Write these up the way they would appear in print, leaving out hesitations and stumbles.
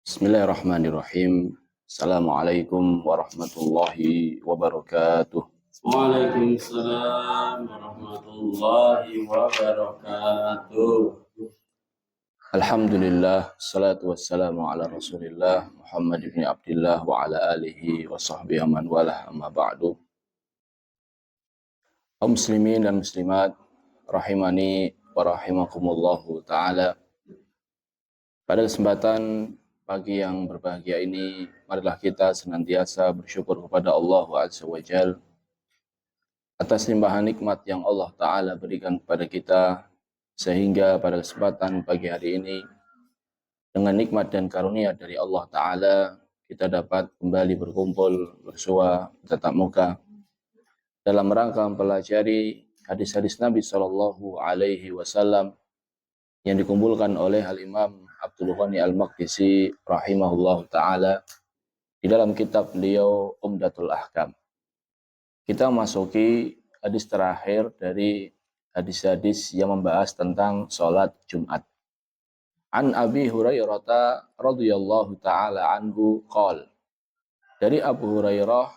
Bismillahirrahmanirrahim. Assalamualaikum warahmatullahi wabarakatuh. Waalaikumsalam warahmatullahi wabarakatuh. Alhamdulillah, salatu wassalamu ala rasulillah Muhammad ibn Abdullah wa ala alihi wa sahbihi man walah amma ba'du. Kaum muslimin dan muslimat rahimani wa rahimakumullahu ta'ala. Pada kesempatan pagi yang berbahagia ini, marilah kita senantiasa bersyukur kepada Allah Azza wa Jalla atas limpahan nikmat yang Allah Ta'ala berikan kepada kita, sehingga pada kesempatan pagi hari ini, dengan nikmat dan karunia dari Allah Ta'ala, kita dapat kembali berkumpul, bersua, tatap muka, dalam rangka mempelajari hadis-hadis Nabi Sallallahu Alaihi Wasallam yang dikumpulkan oleh Al-Imam Abdul Ghani Al-Maqdisi rahimahullah ta'ala di dalam kitab beliau Umdatul Ahkam. Kita masuki hadis terakhir dari hadis-hadis yang membahas tentang sholat Jumat. An Abi Hurairah radhiyallahu ta'ala anhu qol. Dari Abu Hurairah,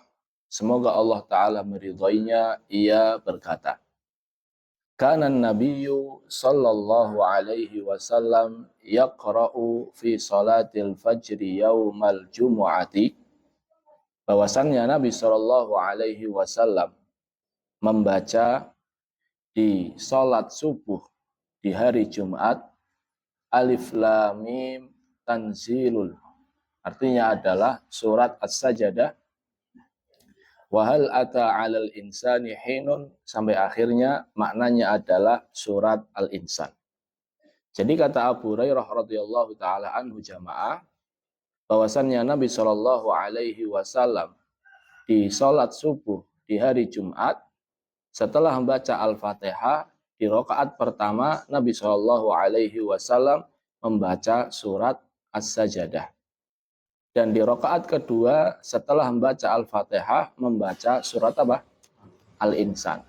semoga Allah ta'ala meridhoinya, ia berkata, Kana Nabiyyu sallallahu alaihi wasallam yaqra'u fi salatil fajri yaumal jumu'ati. Bahwasannya Nabi sallallahu alaihi wasallam membaca di salat subuh di hari Jumat Alif Lam Mim Tanzilul. Artinya adalah surat As-Sajdah. Wa hal ata 'alal insani hinun, sampai akhirnya maknanya adalah surat Al-Insan. Jadi kata Abu Hurairah radhiyallahu taala anhu jamaah, bahwasannya Nabi Shallallahu alaihi wasallam di salat subuh di hari Jumat setelah membaca Al-Fatihah di rakaat pertama Nabi Shallallahu alaihi wasallam membaca surat As-Sajdah. Dan di rakaat kedua setelah membaca Al-Fatihah membaca surat apa? Al-Insan.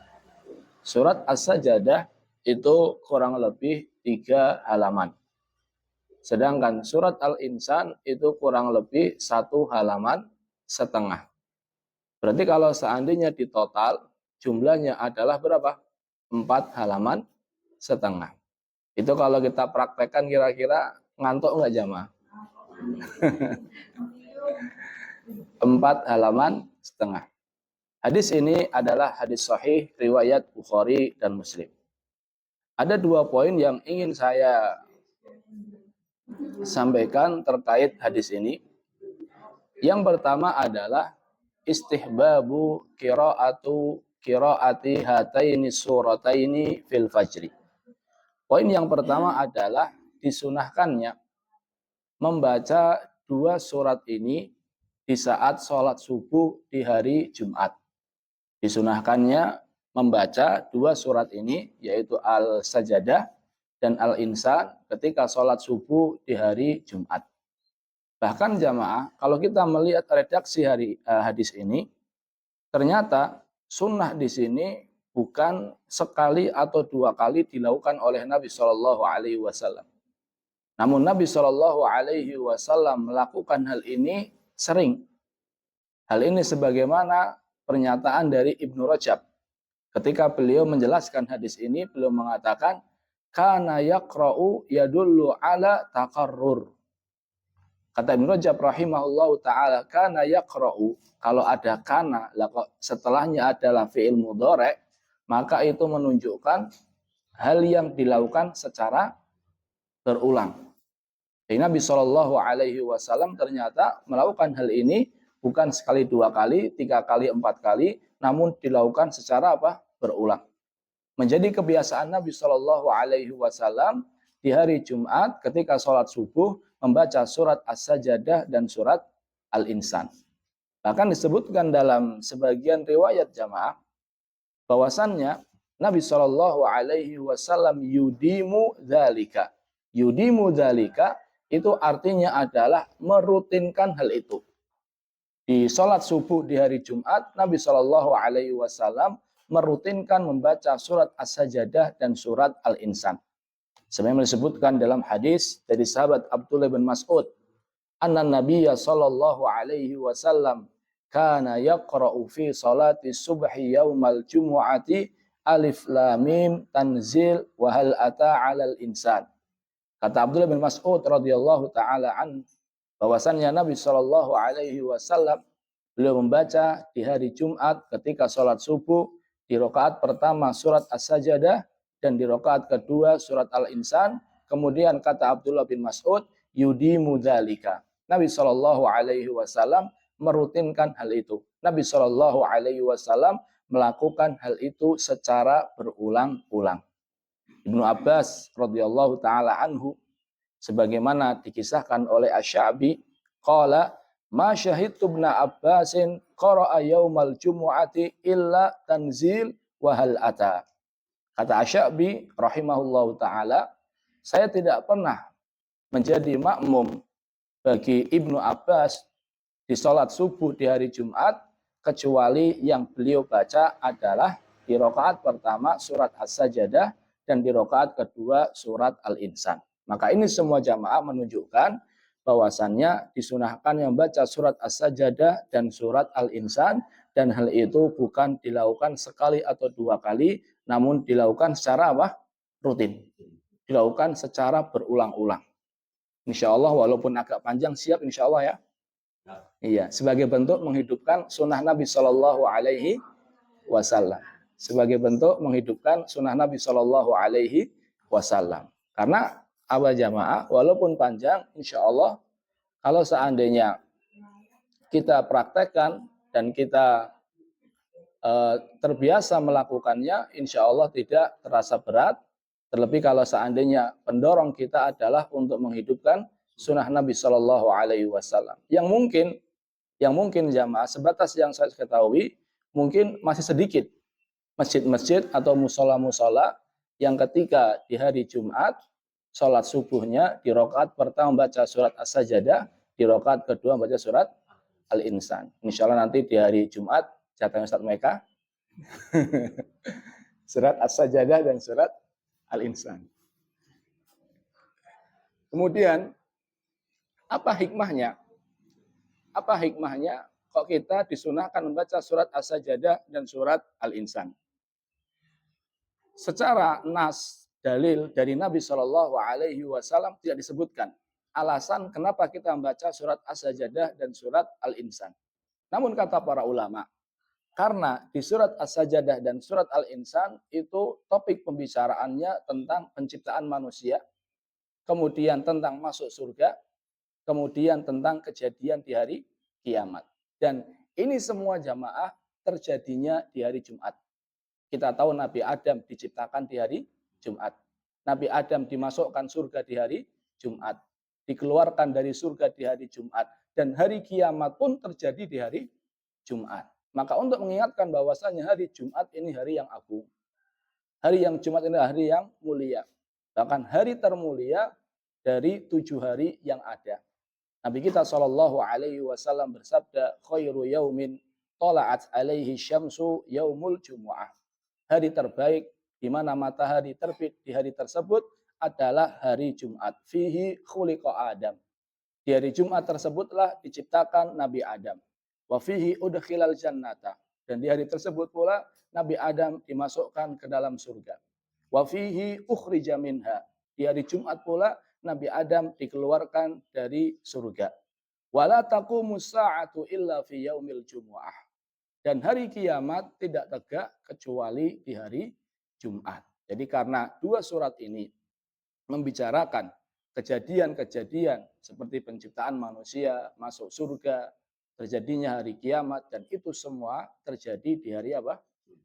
Surat As-Sajdah itu kurang lebih 3 halaman. Sedangkan surat Al-Insan itu kurang lebih 1 halaman setengah. Berarti kalau seandainya di total jumlahnya adalah berapa? 4 halaman setengah. Itu kalau kita praktekkan kira-kira ngantuk nggak jamaah? 4 halaman setengah. Hadis ini adalah hadis sahih riwayat Bukhari dan Muslim. Ada 2 poin yang ingin saya sampaikan terkait hadis ini. Yang pertama adalah istihbabu qiraati hataini surataini fil fajri. Poin yang pertama adalah disunahkannya membaca 2 surat ini di saat sholat subuh di hari Jumat. Disunahkannya membaca 2 surat ini, yaitu Al-Sajdah dan Al-Insan ketika sholat subuh di hari Jumat. Bahkan jamaah, kalau kita melihat redaksi hadis ini, ternyata sunnah di sini bukan sekali atau 2 kali dilakukan oleh Nabi Shallallahu Alaihi Wasallam. Namun Nabi Shallallahu Alaihi Wasallam melakukan hal ini sering. Hal ini sebagaimana pernyataan dari Ibnu Rajab. Ketika beliau menjelaskan hadis ini, beliau mengatakan, kana yaqra'u yadullu ala taqarrur. Kata Ibnu Rajab rahimahullahu ta'ala, kana yaqra'u, kalau ada kana, setelahnya adalah fi'il mudhari', maka itu menunjukkan hal yang dilakukan secara berulang. Jadi Nabi Shallallahu Alaihi Wasallam ternyata melakukan hal ini bukan sekali 2 kali, 3 kali, 4 kali, namun dilakukan secara apa? Berulang. Menjadi kebiasaan Nabi Shallallahu Alaihi Wasallam di hari Jumat ketika sholat subuh membaca surat As-Sajdah dan surat Al-Insan. Bahkan disebutkan dalam sebagian riwayat jamaah bahwasannya Nabi Shallallahu Alaihi Wasallam yudimu dzalika. Yudimu dzalika itu artinya adalah merutinkan hal itu. Di sholat subuh di hari Jumat, Nabi Shallallahu Alaihi Wasallam merutinkan membaca surat As-Sajdah dan surat Al-Insan. Sebagaimana disebutkan dalam hadis dari sahabat Abdullah bin Mas'ud anna nabiyya sallallahu alaihi wasallam kana yaqra'u fi salati subhi yaumal jumu'ati alif lam mim tanzil wa hal ata 'alal insan. Kata Abdullah bin Mas'ud radhiyallahu taala an, bahwasannya Nabi sallallahu alaihi wasallam beliau membaca di hari Jumat ketika sholat subuh di rakaat pertama surat As-Sajdah dan di rakaat kedua surat Al-Insan. Kemudian kata Abdullah bin Mas'ud, yudimu dzalika. Nabi sallallahu alaihi wasallam merutinkan hal itu. Nabi sallallahu alaihi wasallam melakukan hal itu secara berulang-ulang. Ibnu Abbas radhiyallahu taala anhu sebagaimana dikisahkan oleh Asy-Sya'bi, qala ma syahidtu ibn Abbasin qara'a yaumal jumu'ati illa tanzil wa hal ata. Kata Asy-Sya'bi rahimahullahu taala, saya tidak pernah menjadi makmum bagi Ibnu Abbas di salat subuh di hari Jumat kecuali yang beliau baca adalah di rakaat pertama surat As-Sajdah dan di rakaat kedua surat Al-Insan. Maka ini semua jamaah menunjukkan bahwasannya disunahkan yang baca surat As-Sajdah dan surat Al-Insan, dan hal itu bukan dilakukan sekali atau dua kali, namun dilakukan secara apa? Rutin. Dilakukan secara berulang-ulang. Insya Allah walaupun agak panjang siap insya Allah ya. Iya, sebagai bentuk menghidupkan sunnah Nabi Shallallahu Alaihi Wasallam. Sebagai bentuk menghidupkan sunnah Nabi Shallallahu Alaihi Wasallam. Karena awal jamaah, walaupun panjang, insya Allah kalau seandainya kita praktekkan dan kita terbiasa melakukannya, insya Allah tidak terasa berat. Terlebih kalau seandainya pendorong kita adalah untuk menghidupkan sunnah Nabi Shallallahu Alaihi Wasallam. Yang mungkin jamaah sebatas yang saya ketahui, mungkin masih sedikit masjid-masjid atau musola-musola yang ketika di hari Jumat sholat subuhnya di rakaat pertama baca surat As-Sajdah, di rakaat kedua baca surat Al-Insan. Insya Allah nanti di hari Jumat jatahnya Ustaz Meka surat As-Sajdah dan surat Al-Insan. Kemudian apa hikmahnya? Apa hikmahnya kok kita disunahkan membaca surat As-Sajdah dan surat Al-Insan? Secara nas dalil dari Nabi Shallallahu Alaihi Wasallam tidak disebutkan alasan kenapa kita membaca surat As-Sajdah dan surat Al-Insan. Namun kata para ulama, karena di surat As-Sajdah dan surat Al-Insan itu topik pembicaraannya tentang penciptaan manusia, kemudian tentang masuk surga, kemudian tentang kejadian di hari kiamat. Dan ini semua jamaah terjadinya di hari Jumat. Kita tahu Nabi Adam diciptakan di hari Jumat. Nabi Adam dimasukkan surga di hari Jumat. Dikeluarkan dari surga di hari Jumat. Dan hari kiamat pun terjadi di hari Jumat. Maka untuk mengingatkan bahwasanya hari Jumat ini hari yang agung. Hari yang Jumat ini hari yang mulia. Bahkan hari termulia dari 7 hari yang ada. Nabi kita Shallallahu Alaihi Wasallam bersabda, khairu yaumin tola'at alaihi syamsu yaumul jumu'ah. Hari terbaik di mana matahari terbit di hari tersebut adalah hari Jumat. Fihi khuliqa Adam. Di hari Jumat tersebutlah diciptakan Nabi Adam. Wa fihi udkhilal jannata. Dan di hari tersebut pula Nabi Adam dimasukkan ke dalam surga. Wa fihi ukhrija minha. Di hari Jumat pula Nabi Adam dikeluarkan dari surga. Wala taqumus sa'atu illa fi yaumil jumu'ah. Dan hari kiamat tidak tegak kecuali di hari Jumat. Jadi karena dua surat ini membicarakan kejadian-kejadian seperti penciptaan manusia, masuk surga, terjadinya hari kiamat, dan itu semua terjadi di hari apa?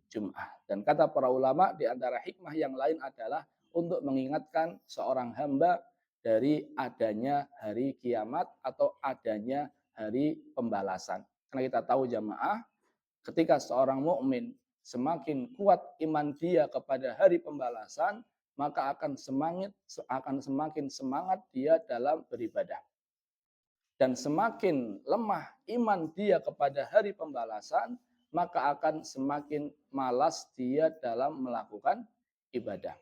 Jumat. Dan kata para ulama di antara hikmah yang lain adalah untuk mengingatkan seorang hamba dari adanya hari kiamat atau adanya hari pembalasan. Karena kita tahu jamaah, ketika seorang mukmin semakin kuat iman dia kepada hari pembalasan, maka akan semakin semangat dia dalam beribadah. Dan semakin lemah iman dia kepada hari pembalasan, maka akan semakin malas dia dalam melakukan ibadah.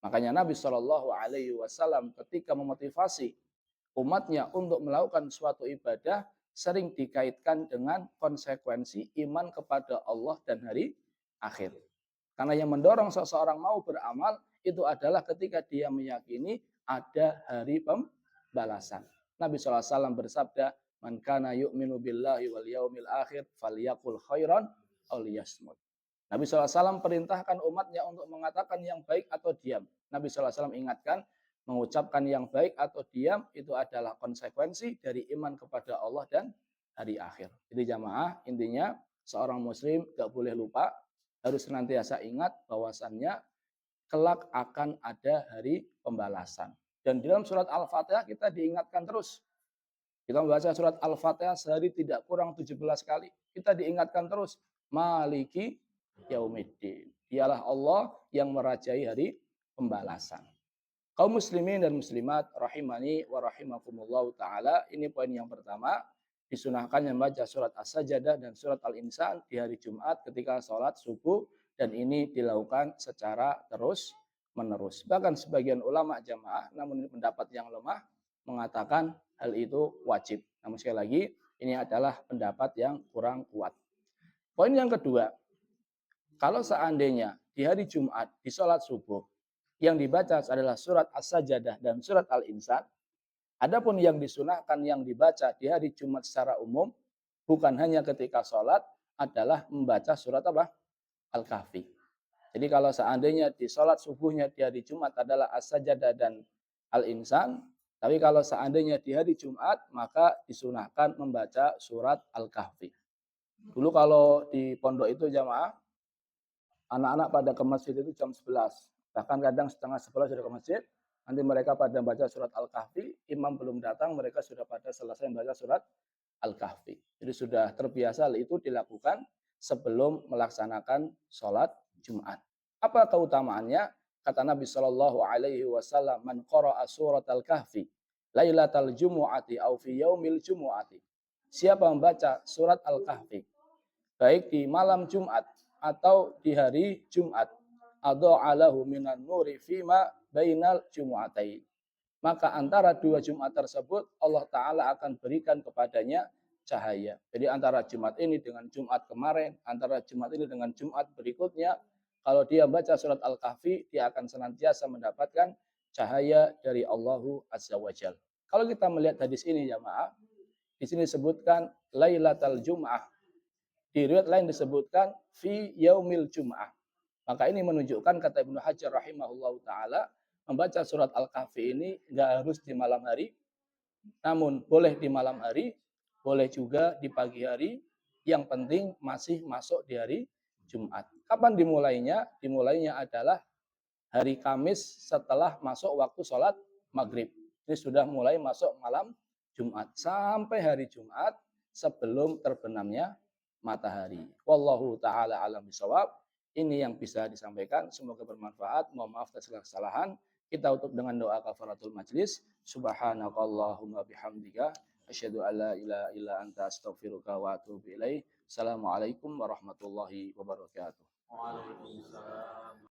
Makanya Nabi Shallallahu Alaihi Wasallam ketika memotivasi umatnya untuk melakukan suatu ibadah sering dikaitkan dengan konsekuensi iman kepada Allah dan hari akhir. Karena yang mendorong seseorang mau beramal itu adalah ketika dia meyakini ada hari pembalasan. Nabi SAW bersabda, "Man kana yu'minu billahi wal yaumil akhir falyaqul khairan aw liyasmut." Nabi SAW perintahkan umatnya untuk mengatakan yang baik atau diam. Nabi SAW ingatkan, mengucapkan yang baik atau diam itu adalah konsekuensi dari iman kepada Allah dan hari akhir. Jadi jamaah, intinya seorang muslim gak boleh lupa, harus senantiasa ingat bahwasannya kelak akan ada hari pembalasan. Dan di dalam surat Al-Fatihah kita diingatkan terus. Kita membaca surat Al-Fatihah sehari tidak kurang 17 kali. Kita diingatkan terus, Maliki Yaumiddin. Dialah Allah yang merajai hari pembalasan. Kaum muslimin dan muslimat rahimani wa rahimakumullah taala, ini poin yang pertama, disunahkan membaca surat As-Sajdah dan surat Al-Insan di hari Jumat ketika sholat subuh, dan ini dilakukan secara terus menerus. Bahkan sebagian ulama jamaah, namun ini pendapat yang lemah, mengatakan hal itu wajib. Namun sekali lagi, ini adalah pendapat yang kurang kuat. Poin yang kedua, kalau seandainya di hari Jumat, di sholat subuh, yang dibaca adalah surat As-Sajdah dan surat Al-Insan, adapun yang disunahkan yang dibaca di hari Jumat secara umum, bukan hanya ketika sholat, adalah membaca surat apa? Al-Kahfi. Jadi kalau seandainya di sholat subuhnya di hari Jumat adalah As-Sajdah dan Al-Insan, tapi kalau seandainya di hari Jumat, maka disunahkan membaca surat Al-Kahfi. Dulu kalau di pondok itu jamaah, anak-anak pada ke masjid itu jam 11. Bahkan kadang setengah 11 sudah ke masjid. Nanti mereka pada baca surat Al-Kahfi, imam belum datang, mereka sudah pada selesai membaca surat Al-Kahfi. Jadi sudah terbiasa hal itu dilakukan sebelum melaksanakan sholat Jumat. Apa keutamaannya? Kata Nabi Shallallahu Alaihi Wasallam, "Man qara'a surat Al-Kahfi lailatal jumu'ati au fi yaumil jumu'ati." Siapa membaca surat Al-Kahfi baik di malam Jumat atau di hari Jumat, adha'alahu minan nuri fima bainal jumu'atain, maka antara dua Jumat tersebut Allah Ta'ala akan berikan kepadanya cahaya. Jadi antara Jumat ini dengan Jumat kemarin, antara Jumat ini dengan Jumat berikutnya, kalau dia baca surat Al-Kahfi, dia akan senantiasa mendapatkan cahaya dari Allahu Azza wa Jal. Kalau kita melihat hadis ini jamaah, di sini disebutkan Lailatul Jum'ah. Di riwayat lain disebutkan fi yaumil Jum'ah. Maka ini menunjukkan, kata Ibnu Hajar rahimahullahu taala, membaca surat Al-Kahfi ini enggak harus di malam hari, namun boleh di malam hari, boleh juga di pagi hari, yang penting masih masuk di hari Jumat. Kapan dimulainya? Dimulainya adalah hari Kamis setelah masuk waktu sholat maghrib. Ini sudah mulai masuk malam Jumat sampai hari Jumat sebelum terbenamnya matahari. Wallahu ta'ala alam bisawab. Ini yang bisa disampaikan. Semoga bermanfaat. Mohon maaf atas segala kesalahan. Kita tutup dengan doa kafaratul majlis. Subhanakallahumma bihamdika asyhadu an la ilaha illa anta astaghfiruka wa atubu ilaik. Assalamualaikum warahmatullahi wabarakatuh. Waalaikumsalam.